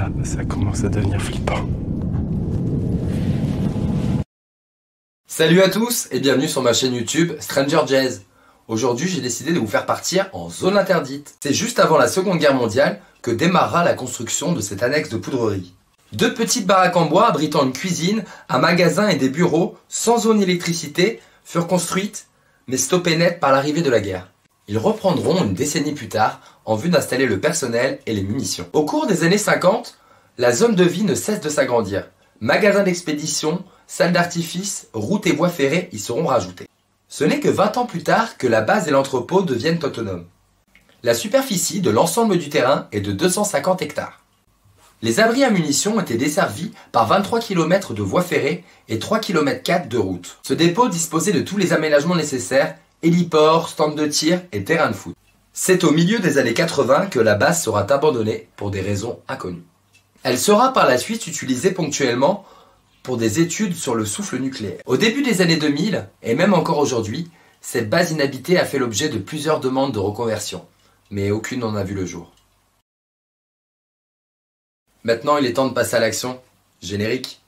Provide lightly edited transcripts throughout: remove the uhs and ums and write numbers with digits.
Là, ça commence à devenir flippant. Salut à tous et bienvenue sur ma chaîne YouTube Stranger Jazz. Aujourd'hui, j'ai décidé de vous faire partir en zone interdite. C'est juste avant la Seconde Guerre mondiale que démarra la construction de cette annexe de poudrerie. Deux petites baraques en bois abritant une cuisine, un magasin et des bureaux sans zone électricité furent construites, mais stoppées net par l'arrivée de la guerre. Ils reprendront une décennie plus tard en vue d'installer le personnel et les munitions. Au cours des années 50, la zone de vie ne cesse de s'agrandir. Magasins d'expédition, salles d'artifice, routes et voies ferrées y seront rajoutés. Ce n'est que 20 ans plus tard que la base et l'entrepôt deviennent autonomes. La superficie de l'ensemble du terrain est de 250 hectares. Les abris à munitions étaient desservis par 23 km de voies ferrées et 3,4 km de routes. Ce dépôt disposait de tous les aménagements nécessaires, héliport, stand de tir et terrain de foot. C'est au milieu des années 80 que la base sera abandonnée pour des raisons inconnues. Elle sera par la suite utilisée ponctuellement pour des études sur le souffle nucléaire. Au début des années 2000, et même encore aujourd'hui, cette base inhabitée a fait l'objet de plusieurs demandes de reconversion, mais aucune n'en a vu le jour. Maintenant, il est temps de passer à l'action. Générique.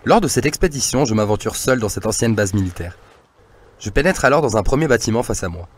Lors de cette expédition, je m'aventure seul dans cette ancienne base militaire. Je pénètre alors dans un premier bâtiment face à moi.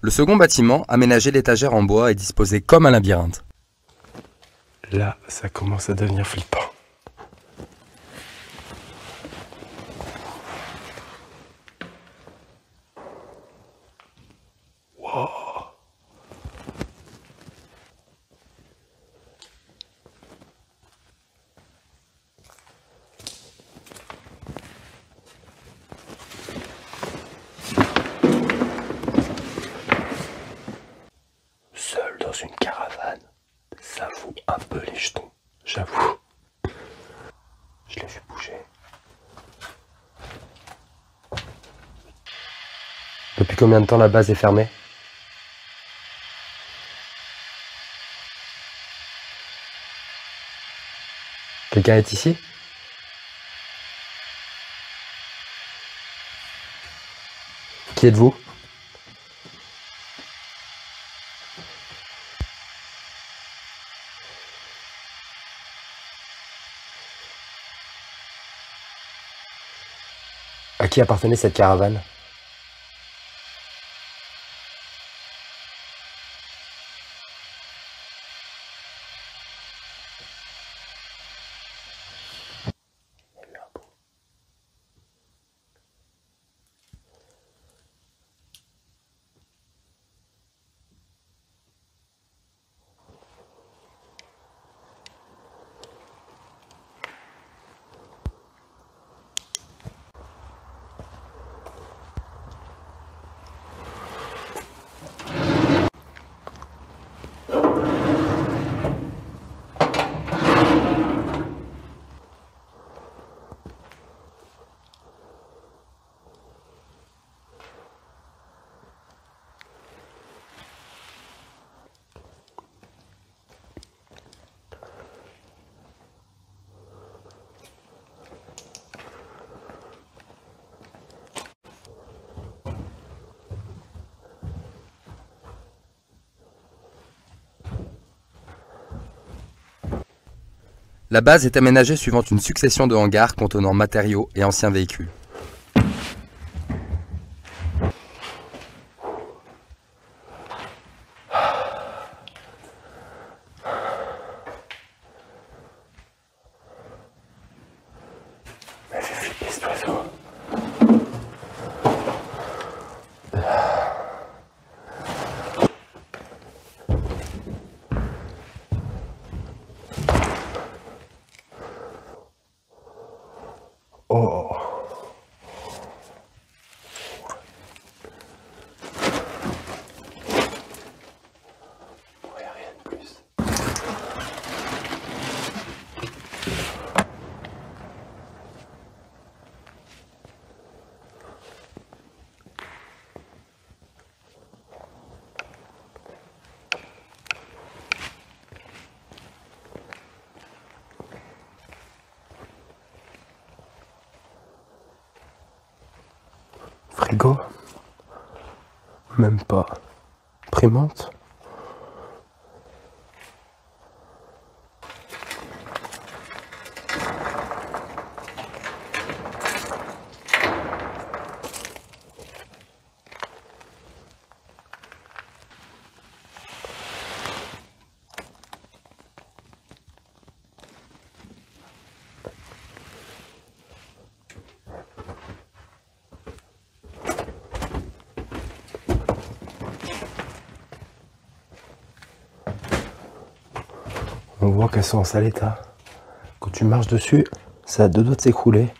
Le second bâtiment, aménagé d'étagères en bois, est disposé comme un labyrinthe. Là, ça commence à devenir flippant. Wow. Seul dans une caravane, ça vaut un peu les jetons, j'avoue. Je l'ai vu bouger. Depuis combien de temps la base est fermée? Quelqu'un est ici? Qui êtes-vous? À qui appartenait cette caravane? La base est aménagée suivant une succession de hangars contenant matériaux et anciens véhicules. Elle fait flipper cet oiseau. Oh. Il n'y a rien de plus. Frigo? Même pas. Imprimante? On voit qu'elles sont en sale état. Quand tu marches dessus, ça a deux doigts de s'écrouler.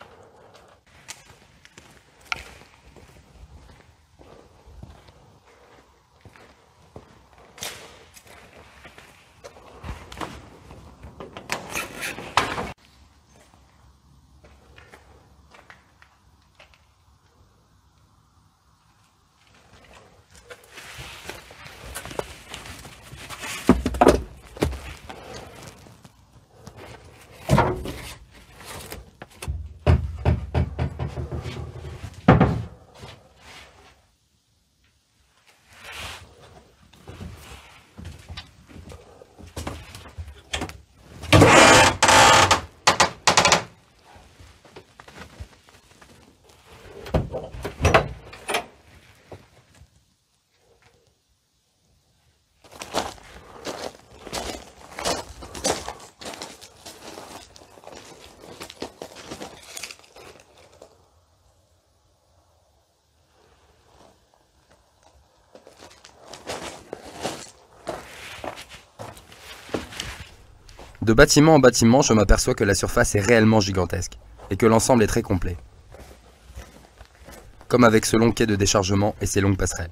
De bâtiment en bâtiment, je m'aperçois que la surface est réellement gigantesque et que l'ensemble est très complet. Comme avec ce long quai de déchargement et ses longues passerelles.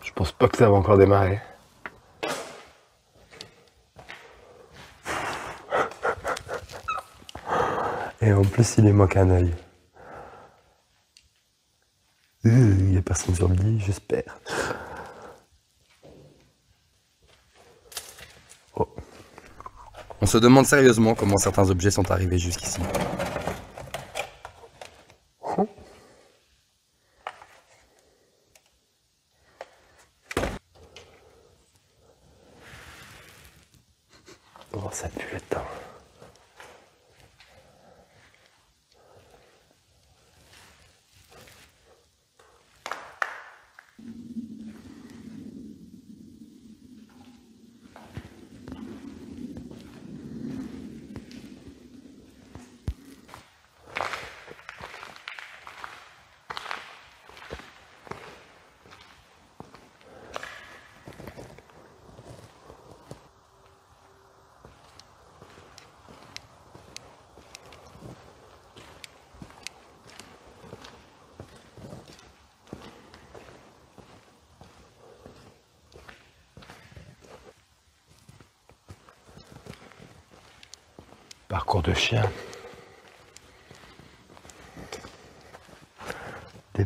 Je pense pas que ça va encore démarrer. Et en plus, il lui manque un œil. Il n'y a personne sur le lit, j'espère. Oh. On se demande sérieusement comment certains objets sont arrivés jusqu'ici. Oh, ça pue là-dedans. Parcours de chien.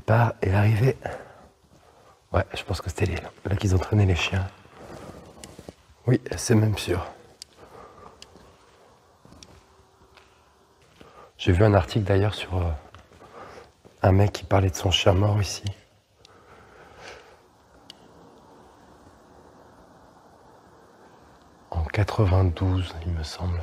départ et l'arrivée. Ouais, je pense que c'était là qu'ils entraînaient les chiens. Oui, c'est même sûr. J'ai vu un article d'ailleurs sur un mec qui parlait de son chien mort ici. En 92, il me semble.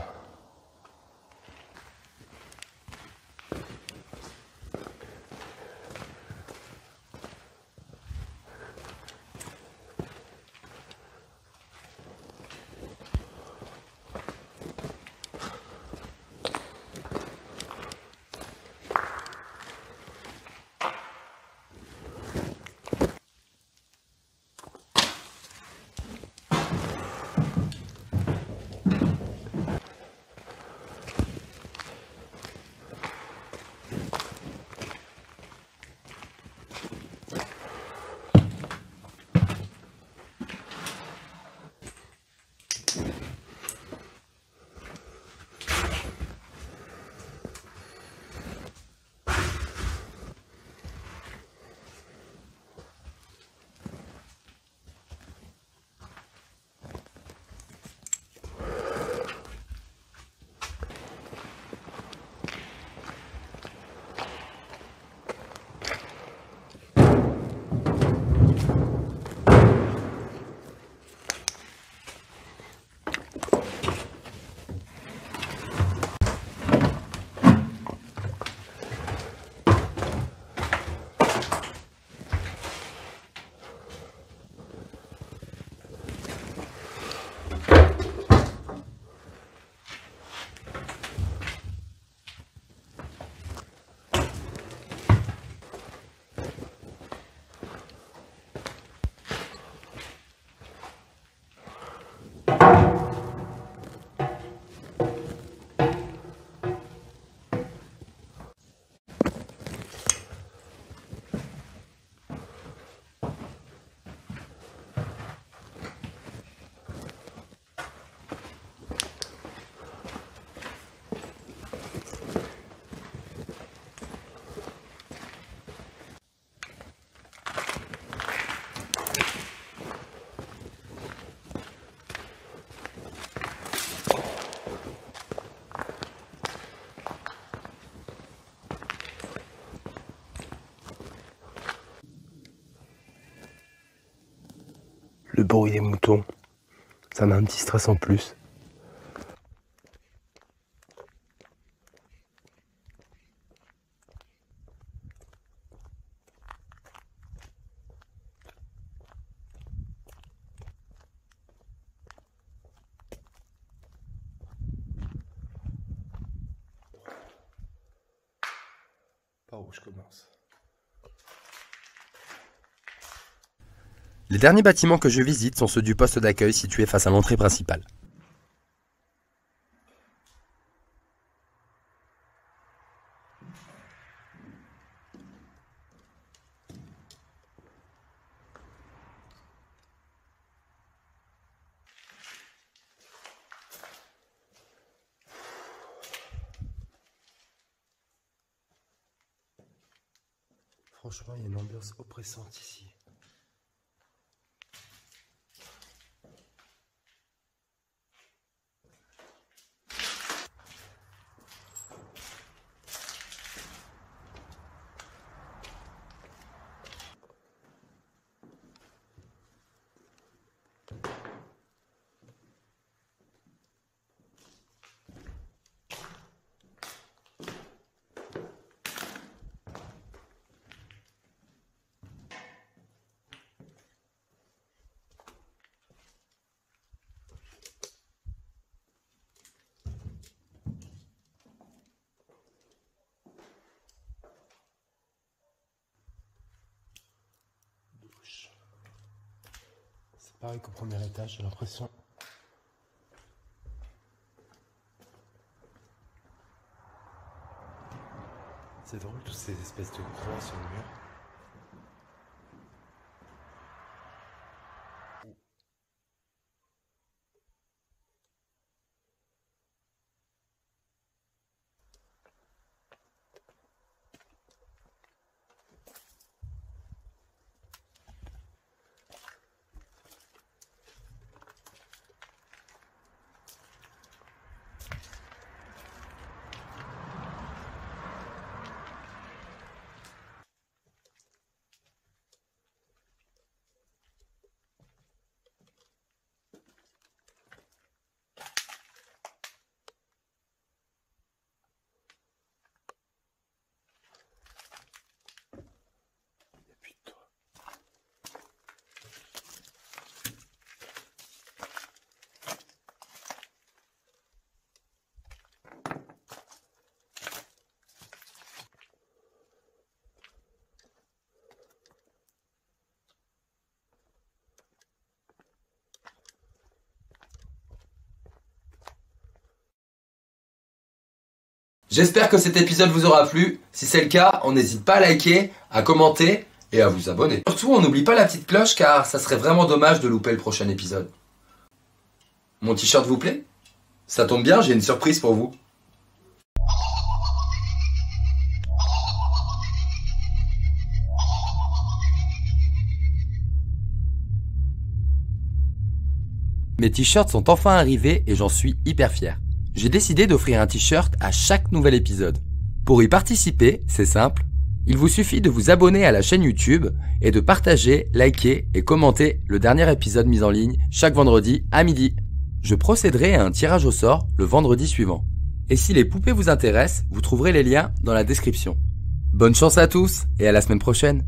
Le bruit des moutons, ça m'a un petit stress en plus. Par où je commence? Les derniers bâtiments que je visite sont ceux du poste d'accueil situé face à l'entrée principale. Franchement, il y a une ambiance oppressante ici. C'est pareil qu'au premier étage, j'ai l'impression. C'est drôle, toutes ces espèces de croix sur le mur. J'espère que cet épisode vous aura plu. Si c'est le cas, on n'hésite pas à liker, à commenter et à vous abonner. Surtout, on n'oublie pas la petite cloche car ça serait vraiment dommage de louper le prochain épisode. Mon t-shirt vous plaît? Ça tombe bien, j'ai une surprise pour vous. Mes t-shirts sont enfin arrivés et j'en suis hyper fier. J'ai décidé d'offrir un t-shirt à chaque nouvel épisode. Pour y participer, c'est simple. Il vous suffit de vous abonner à la chaîne YouTube et de partager, liker et commenter le dernier épisode mis en ligne chaque vendredi à midi. Je procéderai à un tirage au sort le vendredi suivant. Et si les poupées vous intéressent, vous trouverez les liens dans la description. Bonne chance à tous et à la semaine prochaine.